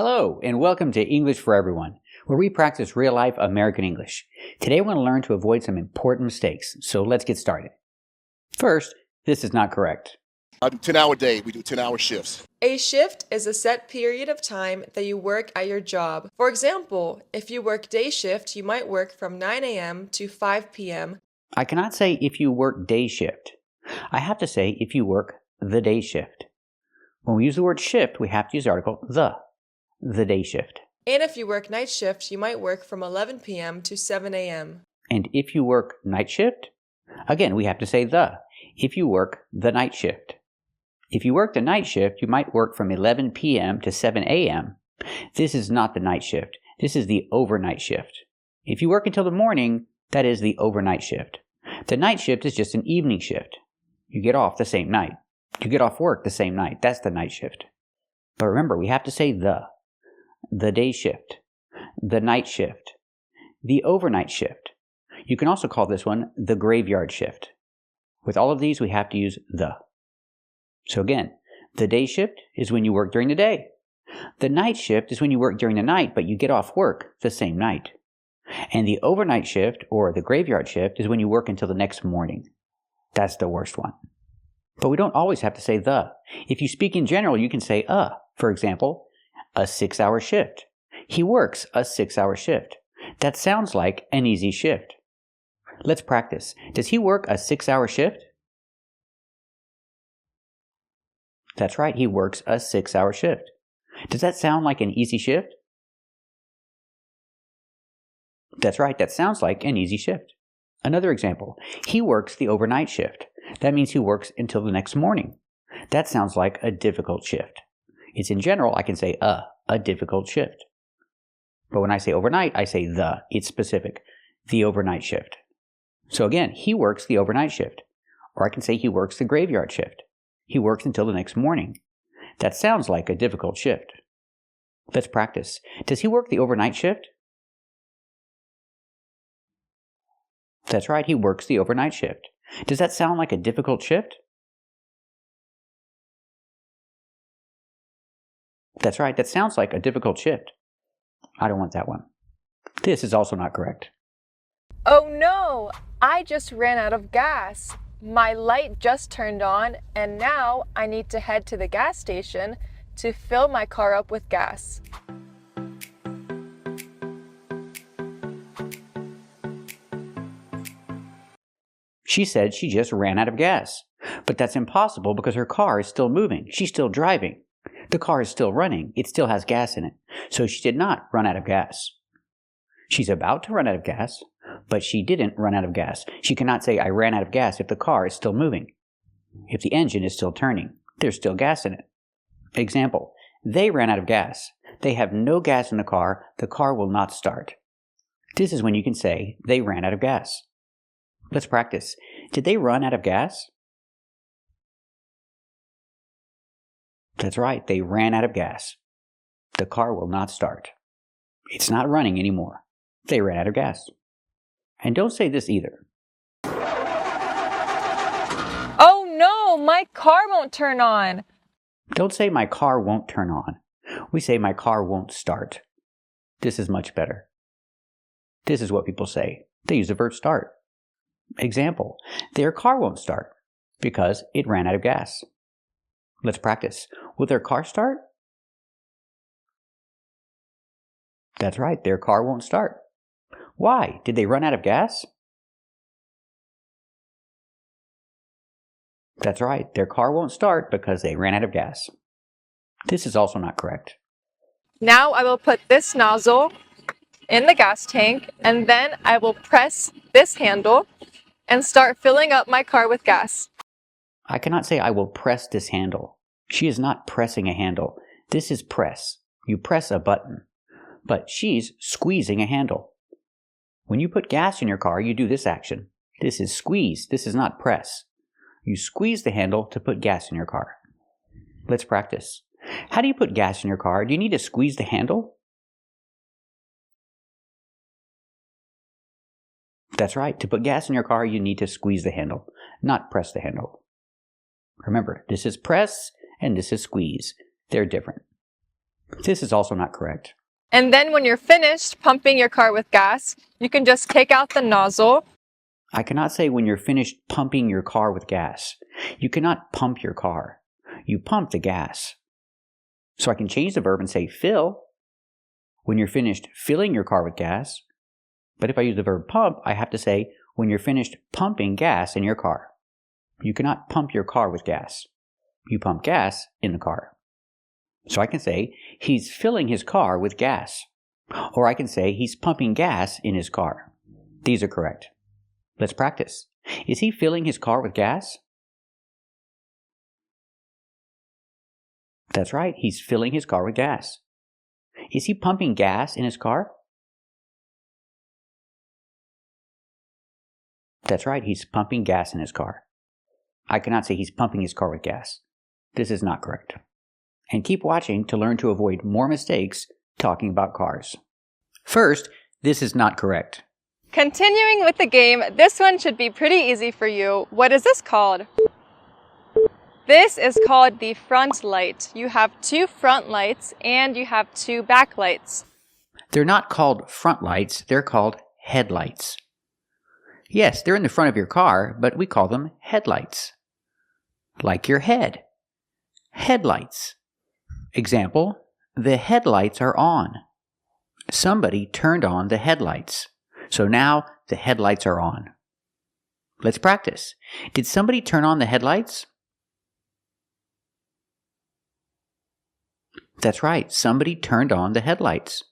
Hello, and welcome to English for Everyone, where we practice real-life American English. Today we're going to learn to avoid some important mistakes, so let's get started. First, this is not correct. I do 10-hour day. We do 10-hour shifts. A shift is a set period of time that you work at your job. For example, if you work day shift, you might work from 9 a.m. to 5 p.m. I cannot say if you work day shift. I have to say if you work the day shift. When we use the word shift, we have to use the article the day shift. And if you work night shift, you might work from 11 p.m. to 7 a.m. And if you work night shift, again, we have to say if you work the night shift. If you work the night shift, you might work from 11 p.m. to 7 a.m. This is not the night shift. This is the overnight shift. If you work until the morning, that is the overnight shift. The night shift is just an evening shift. You get off the same night. You get off work the same night. That's the night shift. But remember, we have to say the day shift, the night shift, the overnight shift. You can also call this one the graveyard shift. With all of these, we have to use the. So again, the day shift is when you work during the day. The night shift is when you work during the night, but you get off work the same night. And the overnight shift, or the graveyard shift, is when you work until the next morning. That's the worst one. But we don't always have to say the. If you speak in general, you can say For example, a 6-hour shift. He works a 6-hour shift. That sounds like an easy shift. Let's practice. Does he work a 6-hour shift? That's right, he works a 6-hour shift. Does that sound like an easy shift? That's right, that sounds like an easy shift. Another example, he works the overnight shift. That means he works until the next morning. That sounds like a difficult shift. It's in general, I can say a difficult shift. But when I say overnight, I say it's specific, the overnight shift. So again, he works the overnight shift. Or I can say he works the graveyard shift. He works until the next morning. That sounds like a difficult shift. Let's practice. Does he work the overnight shift? That's right, he works the overnight shift. Does that sound like a difficult shift? That's right, that sounds like a difficult shift. I don't want that one. This is also not correct. Oh no! I just ran out of gas. My light just turned on, and now I need to head to the gas station to fill my car up with gas. She said she just ran out of gas. But that's impossible because her car is still moving. She's still driving. The car is still running. It still has gas in it. So she did not run out of gas. She's about to run out of gas, but she didn't run out of gas. She cannot say, I ran out of gas if the car is still moving. If the engine is still turning, there's still gas in it. Example, they ran out of gas. They have no gas in the car will not start. This is when you can say, they ran out of gas. Let's practice. Did they run out of gas? That's right, they ran out of gas. The car will not start. It's not running anymore. They ran out of gas. And don't say this either. Oh no! My car won't turn on! Don't say my car won't turn on. We say my car won't start. This is much better. This is what people say. They use the verb start. Example, their car won't start because it ran out of gas. Let's practice. Will their car start? That's right, their car won't start. Why? Did they run out of gas? That's right, their car won't start because they ran out of gas. This is also not correct. Now I will put this nozzle in the gas tank, and then I will press this handle and start filling up my car with gas. I cannot say I will press this handle. She is not pressing a handle. This is press. You press a button. But she's squeezing a handle. When you put gas in your car, you do this action. This is squeeze. This is not press. You squeeze the handle to put gas in your car. Let's practice. How do you put gas in your car? Do you need to squeeze the handle? That's right. To put gas in your car, you need to squeeze the handle, not press the handle. Remember, this is press and this is squeeze. They're different. This is also not correct. And then when you're finished pumping your car with gas, you can just take out the nozzle. I cannot say when you're finished pumping your car with gas. You cannot pump your car. You pump the gas. So I can change the verb and say fill when you're finished filling your car with gas. But if I use the verb pump, I have to say when you're finished pumping gas in your car. You cannot pump your car with gas. You pump gas in the car. So I can say he's filling his car with gas. Or I can say he's pumping gas in his car. These are correct. Let's practice. Is he filling his car with gas? That's right, he's filling his car with gas. Is he pumping gas in his car? That's right, he's pumping gas in his car. I cannot say he's pumping his car with gas. This is not correct. And keep watching to learn to avoid more mistakes talking about cars. First, this is not correct. Continuing with the game, this one should be pretty easy for you. What is this called? This is called the front light. You have 2 front lights and you have 2 back lights. They're not called front lights, they're called headlights. Yes, they're in the front of your car, but we call them headlights. Like your head. Headlights. Example, the headlights are on. Somebody turned on the headlights. So now the headlights are on. Let's practice. Did somebody turn on the headlights? That's right, somebody turned on the headlights.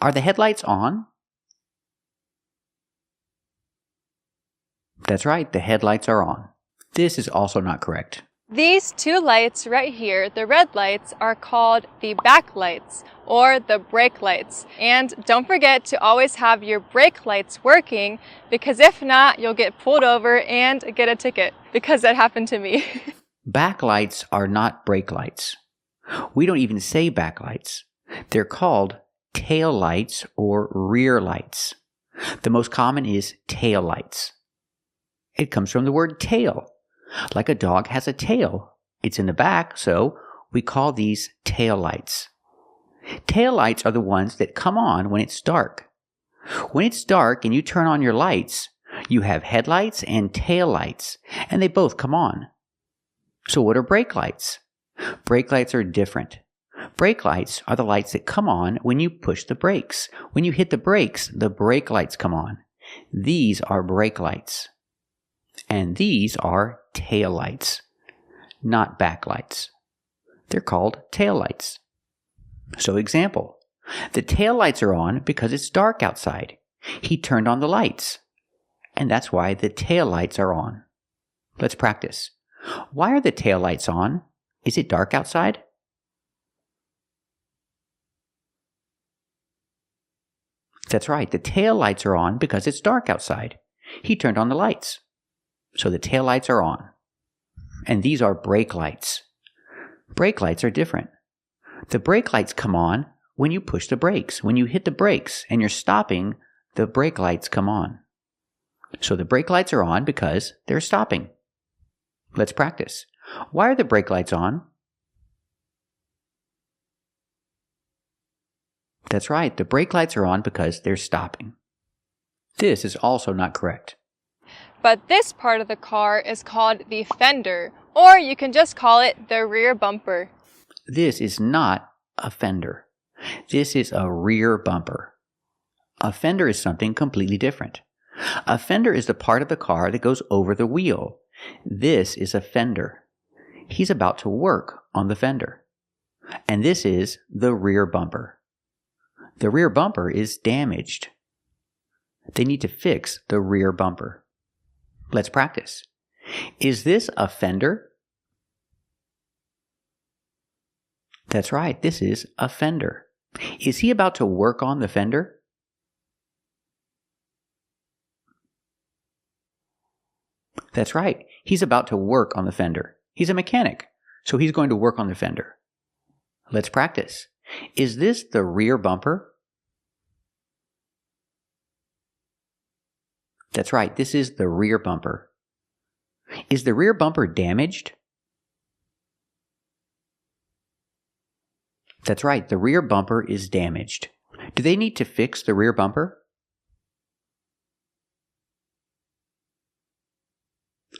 Are the headlights on? That's right, the headlights are on. This is also not correct. These 2 lights right here, the red lights, are called the back lights or the brake lights. And don't forget to always have your brake lights working, because if not, you'll get pulled over and get a ticket, because that happened to me. Backlights are not brake lights. We don't even say backlights. They're called tail lights or rear lights. The most common is tail lights. It comes from the word tail. Like a dog has a tail. It's in the back, so we call these tail lights. Tail lights are the ones that come on when it's dark. When it's dark and you turn on your lights, you have headlights and tail lights, and they both come on. So what are brake lights? Brake lights are different. Brake lights are the lights that come on when you push the brakes. When you hit the brakes, the brake lights come on. These are brake lights. And these are tail lights, not backlights. They're called tail lights. So example, the tail lights are on because it's dark outside. He turned on the lights, and that's why the tail lights are on. Let's practice. Why are the tail lights on? Is it dark outside? That's right, the tail lights are on because it's dark outside. He turned on the lights. So the tail lights are on. And these are brake lights. Brake lights are different. The brake lights come on when you push the brakes. When you hit the brakes and you're stopping, the brake lights come on. So the brake lights are on because they're stopping. Let's practice. Why are the brake lights on? That's right, the brake lights are on because they're stopping. This is also not correct. But this part of the car is called the fender, or you can just call it the rear bumper. This is not a fender. This is a rear bumper. A fender is something completely different. A fender is the part of the car that goes over the wheel. This is a fender. He's about to work on the fender. And this is the rear bumper. The rear bumper is damaged. They need to fix the rear bumper. Let's practice. Is this a fender? That's right, this is a fender. Is he about to work on the fender? That's right, he's about to work on the fender. He's a mechanic, so he's going to work on the fender. Let's practice. Is this the rear bumper? That's right, this is the rear bumper. Is the rear bumper damaged? That's right, the rear bumper is damaged. Do they need to fix the rear bumper?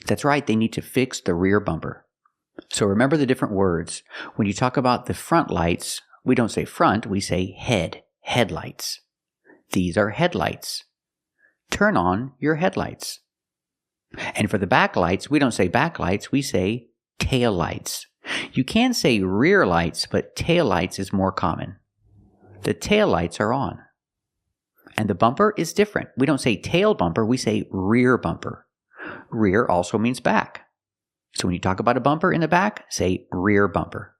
That's right, they need to fix the rear bumper. So remember the different words. When you talk about the front lights, we don't say front, we say headlights. These are headlights. Turn on your headlights. And for the back lights, we don't say backlights, we say tail lights. You can say rear lights, but tail lights is more common. The tail lights are on. And the bumper is different. We don't say tail bumper, we say rear bumper. Rear also means back. So when you talk about a bumper in the back, say rear bumper.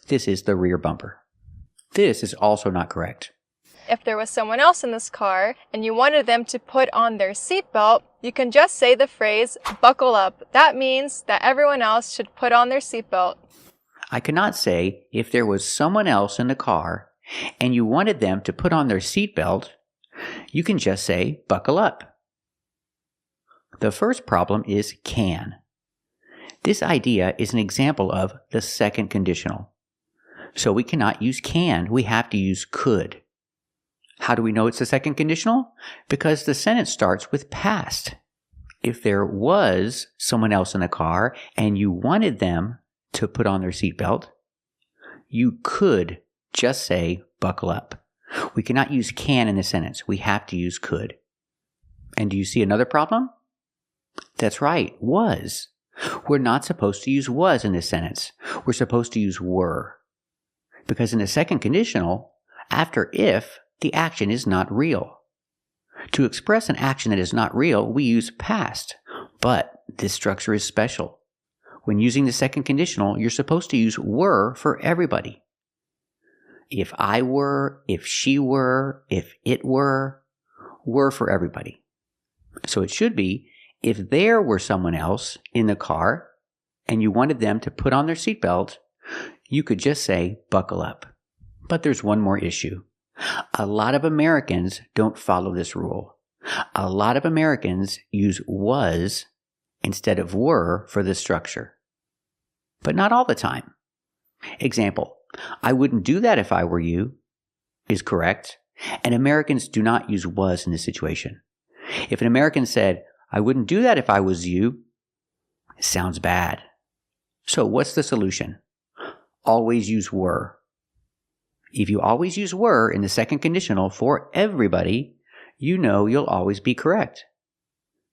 This is the rear bumper. This is also not correct. If there was someone else in this car and you wanted them to put on their seatbelt, you can just say the phrase, buckle up. That means that everyone else should put on their seatbelt. I cannot say if there was someone else in the car and you wanted them to put on their seatbelt, you can just say buckle up. The first problem is can. This idea is an example of the second conditional. So we cannot use can, we have to use could. How do we know it's the second conditional? Because the sentence starts with past. If there was someone else in the car and you wanted them to put on their seatbelt, you could just say buckle up. We cannot use can in the sentence. We have to use could. And do you see another problem? That's right, was. We're not supposed to use was in this sentence. We're supposed to use were. Because in the second conditional, after if, the action is not real. To express an action that is not real, we use past. But this structure is special. When using the second conditional, you're supposed to use were for everybody. If I were, if she were, if it were for everybody. So it should be, if there were someone else in the car and you wanted them to put on their seatbelt, you could just say buckle up. But there's one more issue. A lot of Americans don't follow this rule. A lot of Americans use was instead of were for this structure. But not all the time. Example, I wouldn't do that if I were you is correct, and Americans do not use was in this situation. If an American said, I wouldn't do that if I was you, it sounds bad. So what's the solution? Always use were. If you always use were in the second conditional for everybody, you know you'll always be correct.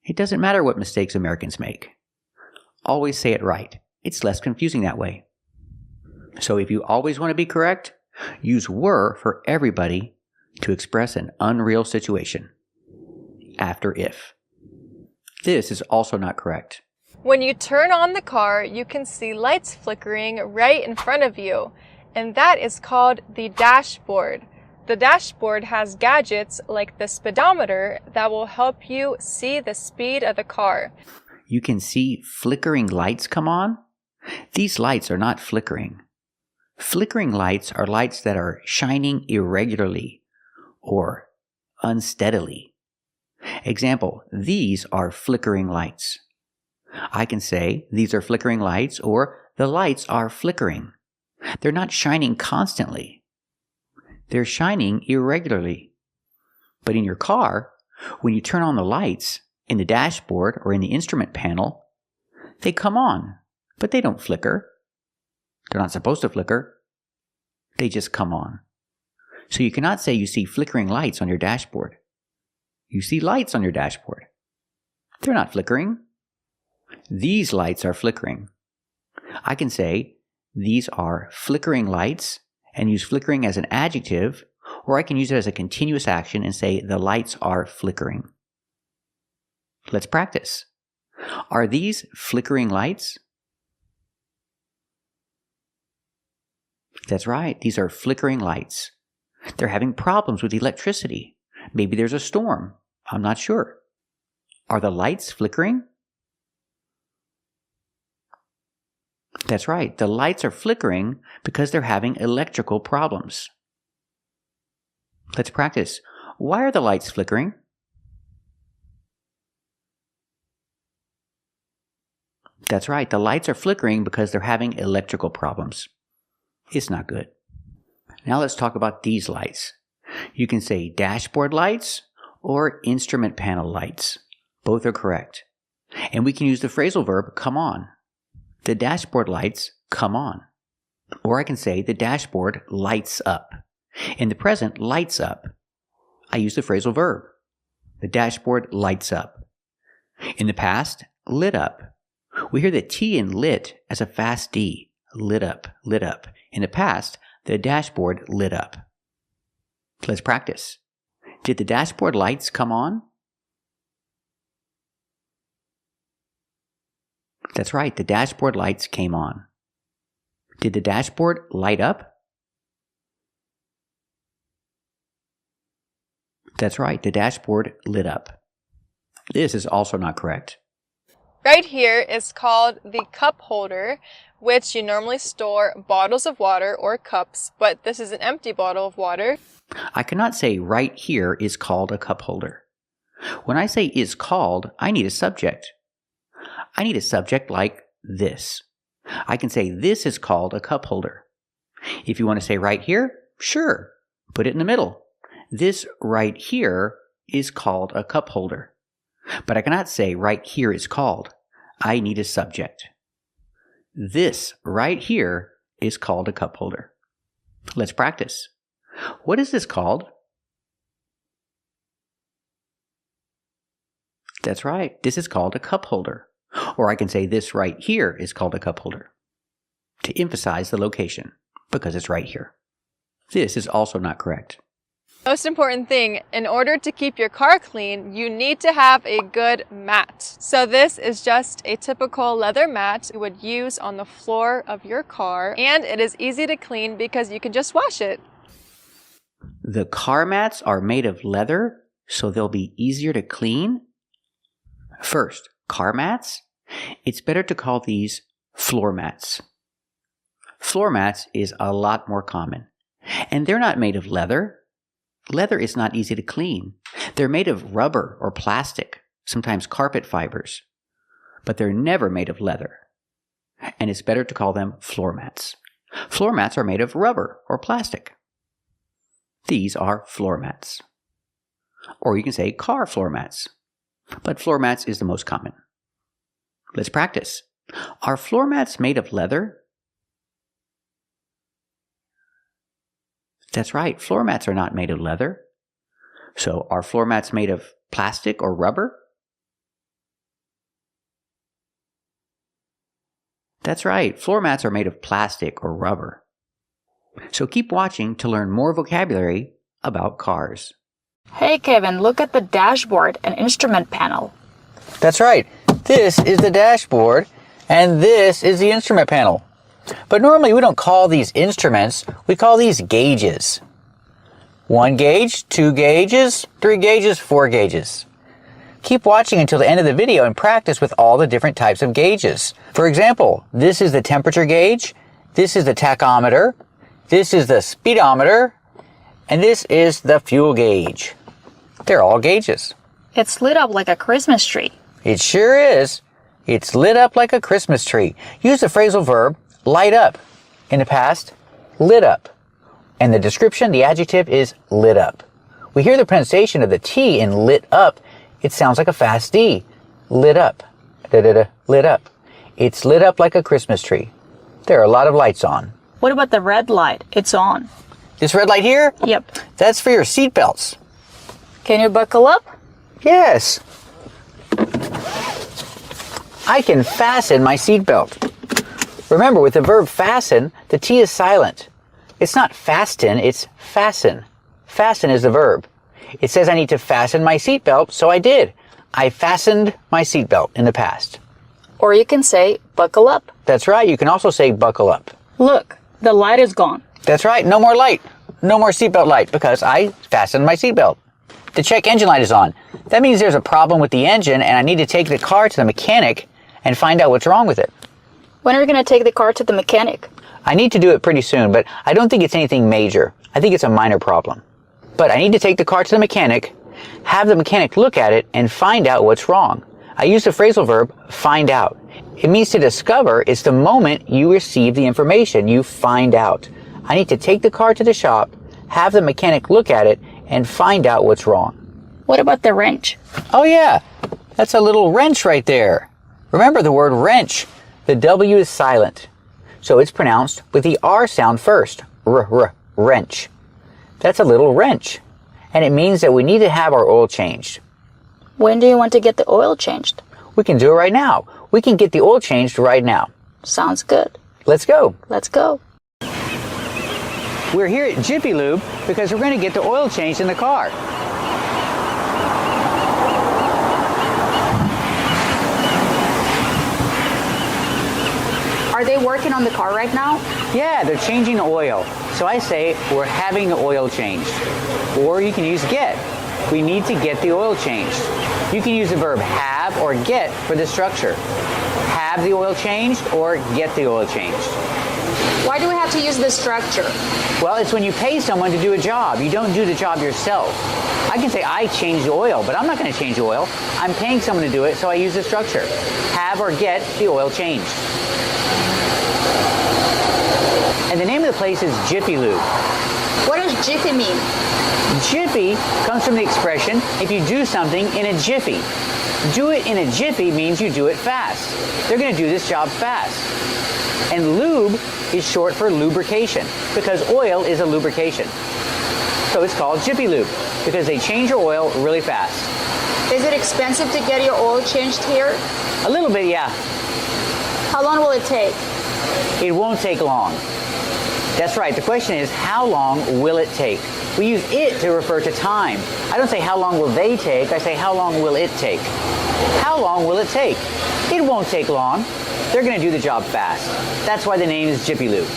It doesn't matter what mistakes Americans make. Always say it right. It's less confusing that way. So if you always want to be correct, use were for everybody to express an unreal situation. After if. This is also not correct. When you turn on the car, you can see lights flickering right in front of you, and that is called the dashboard. The dashboard has gadgets like the speedometer that will help you see the speed of the car. You can see flickering lights come on? These lights are not flickering. Flickering lights are lights that are shining irregularly or unsteadily. Example, these are flickering lights. I can say these are flickering lights or the lights are flickering. They're not shining constantly. They're shining irregularly. But in your car, when you turn on the lights in the dashboard or in the instrument panel, they come on, but they don't flicker. They're not supposed to flicker. They just come on. So you cannot say you see flickering lights on your dashboard. You see lights on your dashboard. They're not flickering. These lights are flickering. I can say these are flickering lights and use flickering as an adjective, or I can use it as a continuous action and say the lights are flickering. Let's practice. Are these flickering lights? That's right, these are flickering lights. They're having problems with electricity. Maybe there's a storm. I'm not sure. Are the lights flickering? That's right, the lights are flickering because they're having electrical problems. Let's practice. Why are the lights flickering? That's right, the lights are flickering because they're having electrical problems. It's not good. Now let's talk about these lights. You can say dashboard lights or instrument panel lights. Both are correct. And we can use the phrasal verb come on. The dashboard lights come on. Or I can say the dashboard lights up. In the present, lights up. I use the phrasal verb. The dashboard lights up. In the past, lit up. We hear the T in lit as a fast D. Lit up, lit up. In the past, the dashboard lit up. Let's practice. Did the dashboard lights come on? That's right, the dashboard lights came on. Did the dashboard light up? That's right, the dashboard lit up. This is also not correct. Right here is called the cup holder, which you normally store bottles of water or cups, but this is an empty bottle of water. I cannot say right here is called a cup holder. When I say is called, I need a subject. I need a subject like this. I can say this is called a cup holder. If you want to say right here, sure, put it in the middle. This right here is called a cup holder. But I cannot say right here is called. I need a subject. This right here is called a cup holder. Let's practice. What is this called? That's right. This is called a cup holder. Or I can say this right here is called a cup holder to emphasize the location because it's right here. This is also not correct. Most important thing, in order to keep your car clean, you need to have a good mat. So this is just a typical leather mat you would use on the floor of your car, and it is easy to clean because you can just wash it. The car mats are made of leather, so they'll be easier to clean. First, car mats. It's better to call these floor mats. Floor mats is a lot more common, and they're not made of leather. Leather is not easy to clean. They're made of rubber or plastic, sometimes carpet fibers, but they're never made of leather. And it's better to call them floor mats. Floor mats are made of rubber or plastic. These are floor mats. Or you can say car floor mats, but floor mats is the most common. Let's practice. Are floor mats made of leather? That's right, floor mats are not made of leather. So are floor mats made of plastic or rubber? That's right, floor mats are made of plastic or rubber. So keep watching to learn more vocabulary about cars. Hey Kevin, look at the dashboard and instrument panel. That's right, this is the dashboard and this is the instrument panel. But normally we don't call these instruments, we call these gauges. 1 gauge, 2 gauges, 3 gauges, 4 gauges. Keep watching until the end of the video and practice with all the different types of gauges. For example, this is the temperature gauge, this is the tachometer, this is the speedometer, and this is the fuel gauge. They're all gauges. It's lit up like a Christmas tree. It sure is. It's lit up like a Christmas tree. Use the phrasal verb light up. In the past, lit up. And the description, the adjective is lit up. We hear the pronunciation of the T in lit up. It sounds like a fast D. Lit up. Da-da-da, lit up. It's lit up like a Christmas tree. There are a lot of lights on. What about the red light? It's on. This red light here? Yep. That's for your seat belts. Can you buckle up? Yes. I can fasten my seat belt. Remember, with the verb fasten, the T is silent. It's not fasten, it's fasten. Fasten is the verb. It says I need to fasten my seatbelt, so I did. I fastened my seatbelt in the past. Or you can say buckle up. That's right, you can also say buckle up. Look, the light is gone. That's right, no more light. No more seatbelt light because I fastened my seatbelt. The check engine light is on. That means there's a problem with the engine and I need to take the car to the mechanic and find out what's wrong with it. When are you going to take the car to the mechanic? I need to do it pretty soon, but I don't think it's anything major. I think it's a minor problem. But I need to take the car to the mechanic, have the mechanic look at it, and find out what's wrong. I use the phrasal verb, find out. It means to discover. It's the moment you receive the information. You find out. I need to take the car to the shop, have the mechanic look at it, and find out what's wrong. What about the wrench? Oh yeah, that's a little wrench right there. Remember the word wrench. The W is silent, so it's pronounced with the R sound first. Wrench. That's a little wrench, and it means that we need to have our oil changed. When do you want to get the oil changed? We can do it right now. We can get the oil changed right now. Sounds good. Let's go. Let's go. We're here at Jiffy Lube because we're going to get the oil changed in the car. Are they working on the car right now? Yeah, they're changing the oil. So I say we're having the oil changed. Or you can use get. We need to get the oil changed. You can use the verb have or get for the structure. Have the oil changed or get the oil changed. Why do we have to use this structure? Well, it's when you pay someone to do a job. You don't do the job yourself. I can say I changed the oil, but I'm not going to change the oil. I'm paying someone to do it, so I use the structure. Have or get the oil changed. And the name of the place is Jiffy Lube. What does jiffy mean? Jiffy comes from the expression, if you do something in a jiffy. Do it in a jiffy means you do it fast. They're going to do this job fast. And lube is short for lubrication because oil is a lubrication. So it's called Jiffy Lube because they change your oil really fast. Is it expensive to get your oil changed here? A little bit, yeah. How long will it take? It won't take long. That's right. The question is, how long will it take? We use it to refer to time. I don't say how long will they take. I say how long will it take? How long will it take? It won't take long. They're going to do the job fast. That's why the name is Jiffy Lube.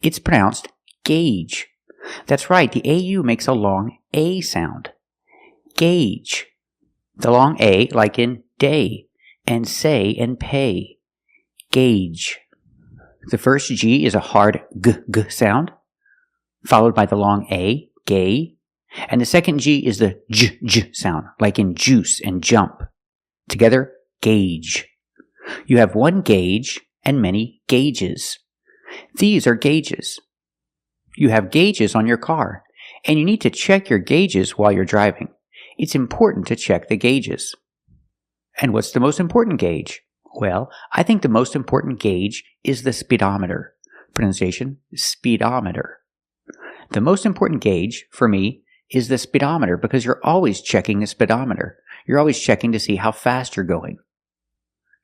It's pronounced gauge. That's right. The AU makes a long A sound. Gauge. The long A, like in day, and say and pay. Gauge. The first G is a hard G sound, followed by the long A, gay, and the second G is the J sound, like in juice and jump. Together, gauge. You have one gauge and many gauges. These are gauges. You have gauges on your car, and you need to check your gauges while you're driving. It's important to check the gauges. And what's the most important gauge? Well, I think the most important gauge is the speedometer. Pronunciation, speedometer. The most important gauge, for me, is the speedometer because you're always checking the speedometer. You're always checking to see how fast you're going.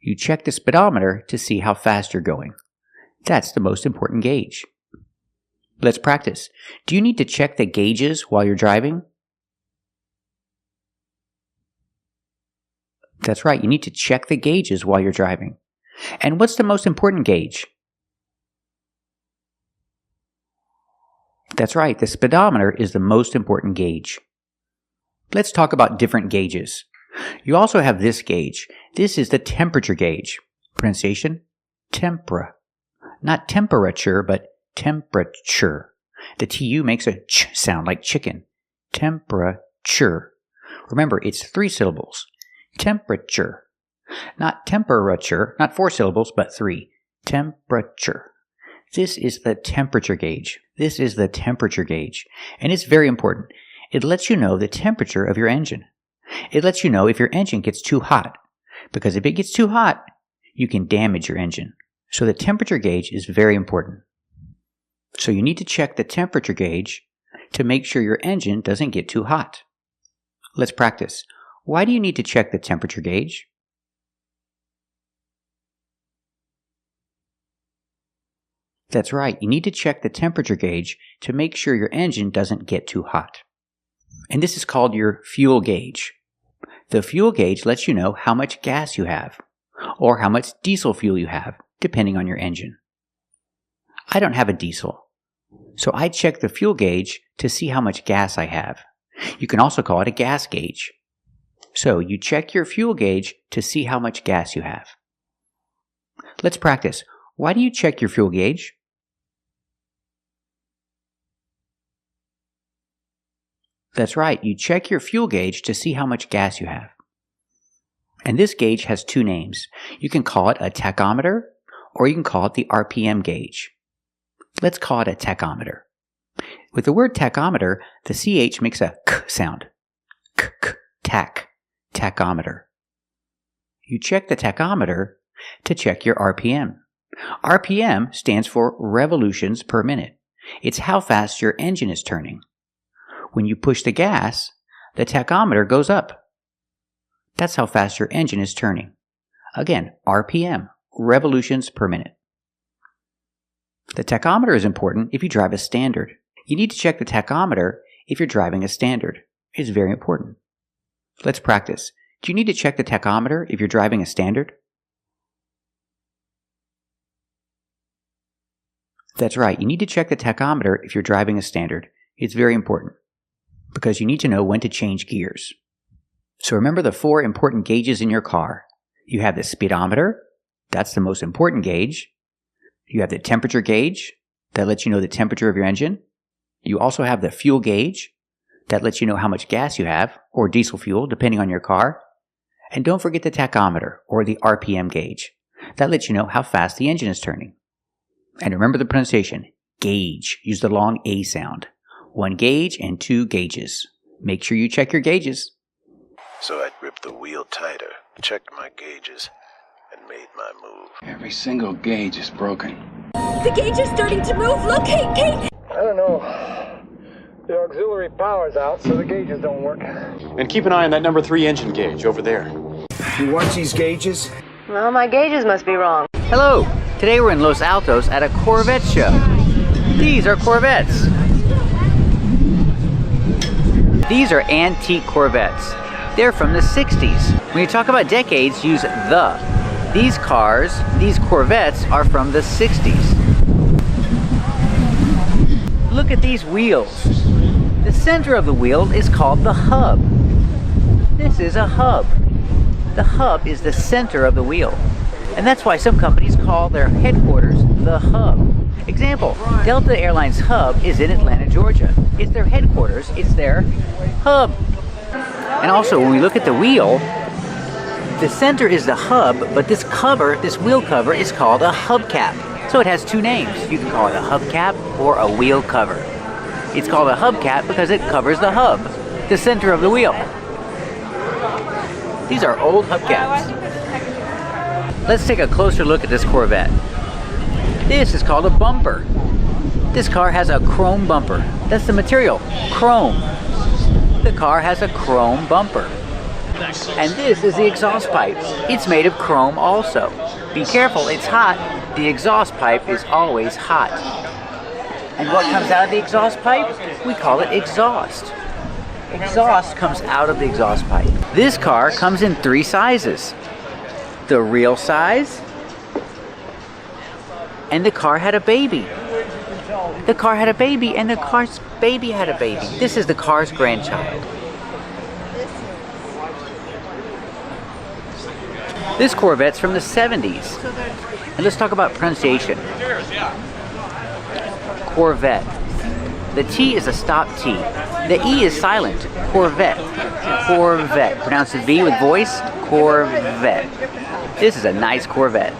You check the speedometer to see how fast you're going. That's the most important gauge. Let's practice. Do you need to check the gauges while you're driving? That's right, you need to check the gauges while you're driving. And what's the most important gauge? That's right, the speedometer is the most important gauge. Let's talk about different gauges. You also have this gauge. This is the temperature gauge. Pronunciation, tempera. Not temperature, but temperature. The TU makes a ch sound like chicken. Temperature. Remember, it's 3 syllables. Temperature. Not temperature, not 4 syllables, but 3. Temperature. This is the temperature gauge. This is the temperature gauge. And it's very important. It lets you know the temperature of your engine. It lets you know if your engine gets too hot. Because if it gets too hot, you can damage your engine. So the temperature gauge is very important. So you need to check the temperature gauge to make sure your engine doesn't get too hot. Let's practice. Why do you need to check the temperature gauge? That's right, you need to check the temperature gauge to make sure your engine doesn't get too hot. And this is called your fuel gauge. The fuel gauge lets you know how much gas you have, or how much diesel fuel you have, depending on your engine. I don't have a diesel, so I check the fuel gauge to see how much gas I have. You can also call it a gas gauge. So you check your fuel gauge to see how much gas you have. Let's practice. Why do you check your fuel gauge? That's right, you check your fuel gauge to see how much gas you have. And this gauge has 2 names. You can call it a tachometer or you can call it the RPM gauge. Let's call it a tachometer. With the word tachometer, the CH makes a k sound. K, tachometer. You check the tachometer to check your RPM. RPM stands for revolutions per minute. It's how fast your engine is turning. When you push the gas, the tachometer goes up. That's how fast your engine is turning. Again, RPM, revolutions per minute. The tachometer is important if you drive a standard. You need to check the tachometer if you're driving a standard. It's very important. Let's practice. Do you need to check the tachometer if you're driving a standard? That's right. You need to check the tachometer if you're driving a standard. It's very important because you need to know when to change gears. So remember the 4 important gauges in your car. You have the speedometer. That's the most important gauge. You have the temperature gauge. That lets you know the temperature of your engine. You also have the fuel gauge. That lets you know how much gas you have, or diesel fuel, depending on your car. And don't forget the tachometer, or the RPM gauge. That lets you know how fast the engine is turning. And remember the pronunciation, gauge. Use the long A sound. 1 gauge and 2 gauges. Make sure you check your gauges. So I gripped the wheel tighter, checked my gauges, and made my move. Every single gauge is broken. The gauge is starting to move. Look, Kate! I don't know. The auxiliary power's out, so the gauges don't work. And keep an eye on that number 3 engine gauge over there. You watch these gauges? Well, my gauges must be wrong. Hello! Today we're in Los Altos at a Corvette show. These are Corvettes. These are antique Corvettes. They're from the 60s. When you talk about decades, use the. These cars, these Corvettes, are from the 60s. Look at these wheels. The center of the wheel is called the hub. This is a hub. The hub is the center of the wheel. And that's why some companies call their headquarters the hub. Example, Delta Airlines hub is in Atlanta, Georgia. It's their headquarters, it's their hub. And also, when we look at the wheel, the center is the hub, but this cover, this wheel cover, is called a hubcap. So it has 2 names. You can call it a hubcap or a wheel cover. It's called a hubcap because it covers the hub, the center of the wheel. These are old hubcaps. Let's take a closer look at this Corvette. This is called a bumper. This car has a chrome bumper. That's the material, chrome. The car has a chrome bumper. And this is the exhaust pipe. It's made of chrome also. Be careful, it's hot. The exhaust pipe is always hot. And what comes out of the exhaust pipe? We call it exhaust. Exhaust comes out of the exhaust pipe. This car comes in 3 sizes. The real size, and the car had a baby. The car had a baby, and the car's baby had a baby. This is the car's grandchild. This Corvette's from the 70s. And let's talk about pronunciation. Corvette. The T is a stop T. The E is silent. Corvette. Corvette. Pronounce the V with voice. Corvette. This is a nice Corvette.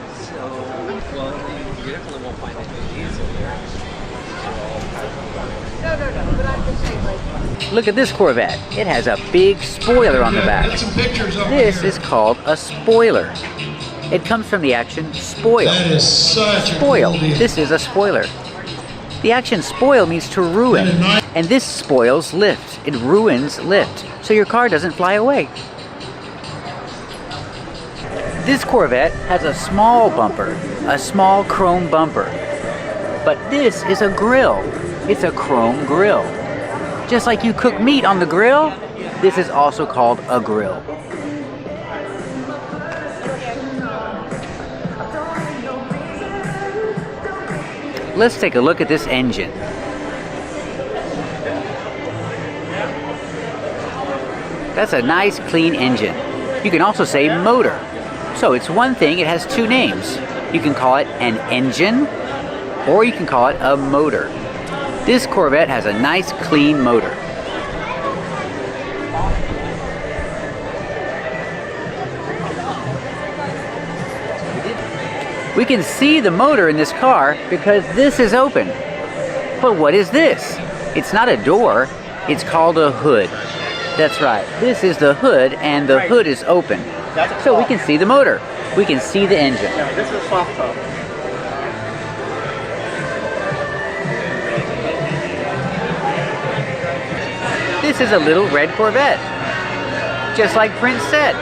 Look at this Corvette. It has a big spoiler on the back. This is called a spoiler. It comes from the action spoil. Spoil. This is a spoiler. The action spoil means to ruin. And this spoils lift. It ruins lift. So your car doesn't fly away. This Corvette has a small bumper, a small chrome bumper. But this is a grill. It's a chrome grill. Just like you cook meat on the grill, this is also called a grill. Let's take a look at this engine. That's a nice clean engine. You can also say motor. So it's one thing, it has 2 names. You can call it an engine, or you can call it a motor. This Corvette has a nice clean motor. We can see the motor in this car because this is open. But what is this? It's not a door, it's called a hood. That's right, this is the hood and the hood is open. So we can see the motor, we can see the engine. Yeah, this is a soft top. This is a little red Corvette, just like Prince said.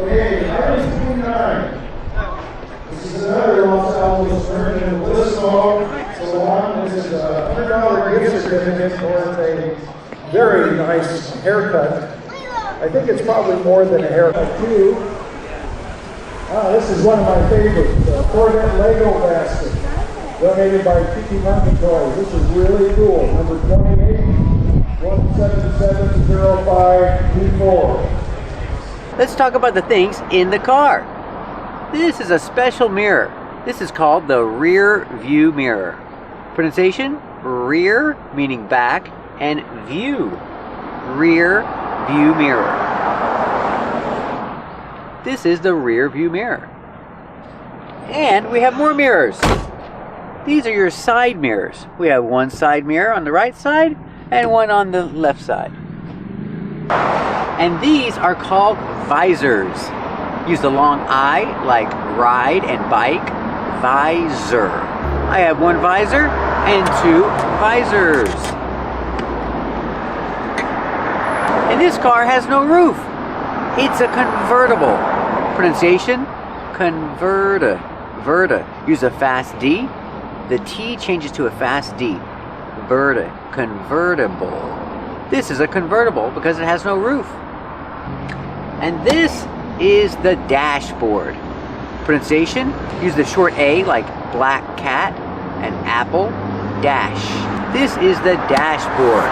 Okay, item 29. This is another Los Alamos version of this song. So on, this is a $100 gift certificate for a very nice haircut. I think it's probably more than a haircut too. This is one of my favorites, Corvette Lego basket, donated by Tiki Monkey Toys. This is really cool. Number 28, 1770524. Let's talk about the things in the car. This is a special mirror. This is called the rear view mirror. Pronunciation, rear meaning back, and view, rear view mirror. This is the rear view mirror. And we have more mirrors. These are your side mirrors. We have one side mirror on the right side and one on the left side. And these are called visors. Use the long I like ride and bike. Visor. I have one visor and two visors. And this car has no roof. It's a convertible. Pronunciation, converta. Verta. Use a fast D. The T changes to a fast D. Verta. Convertible. This is a convertible because it has no roof. And this is the dashboard. Pronunciation, use the short A like black cat and apple. Dash. This is the dashboard.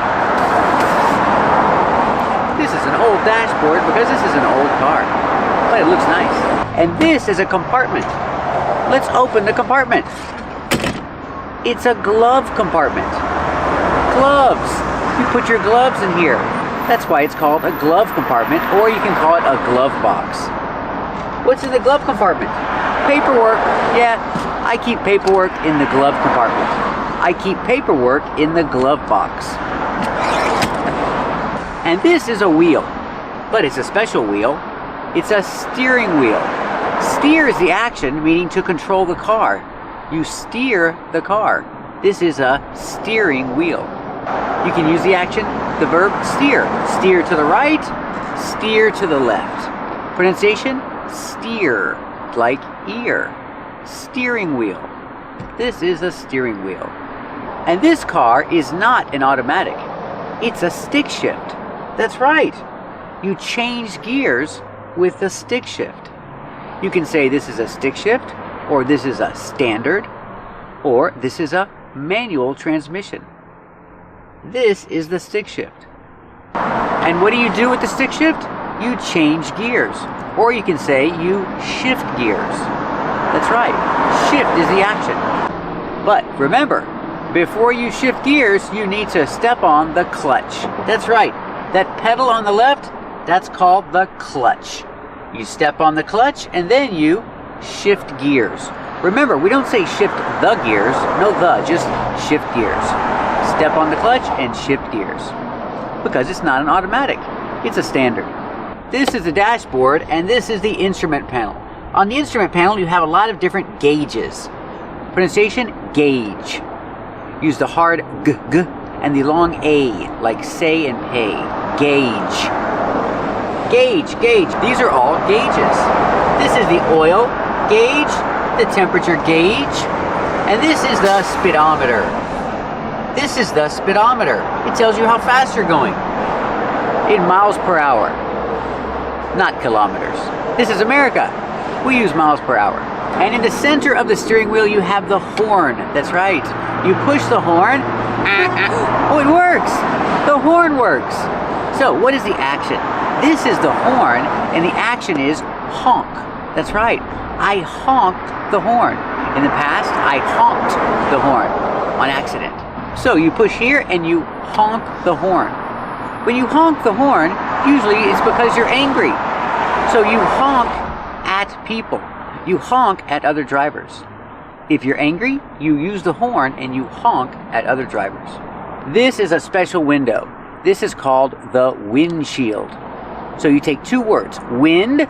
This is an old dashboard because this is an old car, but it looks nice. And this is a compartment. Let's open the compartment. It's a glove compartment. Gloves. You put your gloves in here. That's why it's called a glove compartment, or you can call it a glove box. What's in the glove compartment? Paperwork. Yeah, I keep paperwork in the glove compartment. I keep paperwork in the glove box. And this is a wheel, but it's a special wheel. It's a steering wheel. Steer is the action, meaning to control the car. You steer the car. This is a steering wheel. You can use the action, the verb steer. Steer to the right, steer to the left. Pronunciation, steer, like ear. Steering wheel. This is a steering wheel. And this car is not an automatic. It's a stick shift. That's right. You change gears with the stick shift. You can say this is a stick shift, or this is a standard, or this is a manual transmission. This is the stick shift. And what do you do with the stick shift? You change gears. Or you can say you shift gears. That's right. Shift is the action. But remember, before you shift gears, you need to step on the clutch. That's right. That pedal on the left, that's called the clutch. You step on the clutch and then you shift gears. Remember, we don't say shift the gears. No the, just shift gears. Step on the clutch and shift gears. Because it's not an automatic. It's a standard. This is the dashboard and this is the instrument panel. On the instrument panel, you have a lot of different gauges. Pronunciation, gauge. Use the hard g and the long A, like say and pay. Gauge. Gauge, gauge. These are all gauges. This is the oil gauge, the temperature gauge, and this is the speedometer. This is the speedometer. It tells you how fast you're going in miles per hour, not kilometers. This is America. We use miles per hour. And in the center of the steering wheel, you have the horn. That's right. You push the horn. Oh, it works. The horn works. So what is the action? This is the horn, and the action is honk. That's right. I honked the horn. In the past, I honked the horn on accident. So you push here and you honk the horn. When you honk the horn, usually it's because you're angry. So you honk at people. You honk at other drivers. If you're angry, you use the horn and you honk at other drivers. This is a special window. This is called the windshield. So you take two words, wind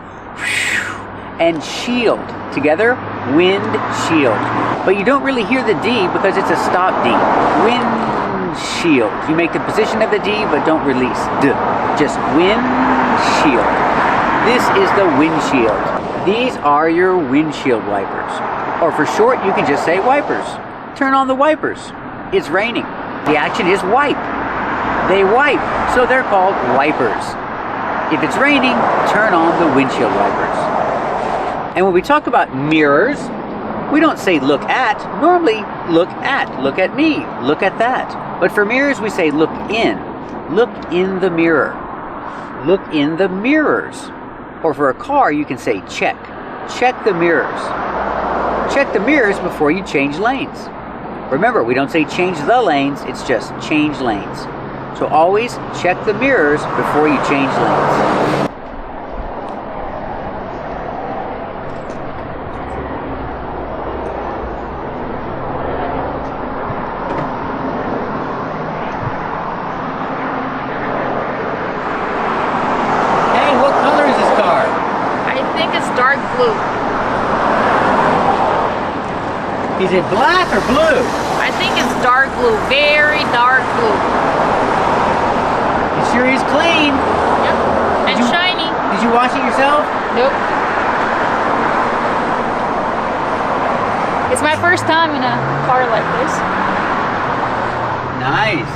and shield. Together, windshield. But you don't really hear the D because it's a stop D. Windshield. You make the position of the D but don't release D. Just windshield. This is the windshield. These are your windshield wipers. Or for short, you can just say wipers. Turn on the wipers. It's raining. The action is wipe. They wipe, so they're called wipers. If it's raining, turn on the windshield wipers. And when we talk about mirrors, we don't say look at. Normally, look at me, look at that. But for mirrors, we say look in the mirror. Look in the mirrors. Or for a car, you can say check the mirrors. Check the mirrors before you change lanes. Remember, we don't say change the lanes, it's just change lanes. So always check the mirrors before you change lanes. Hey, what color is this car? I think it's dark blue. Is it black or blue? I think it's dark blue, very dark blue. It sure is clean. Yep, and shiny. Did you wash it yourself? Nope. It's my first time in a car like this. Nice.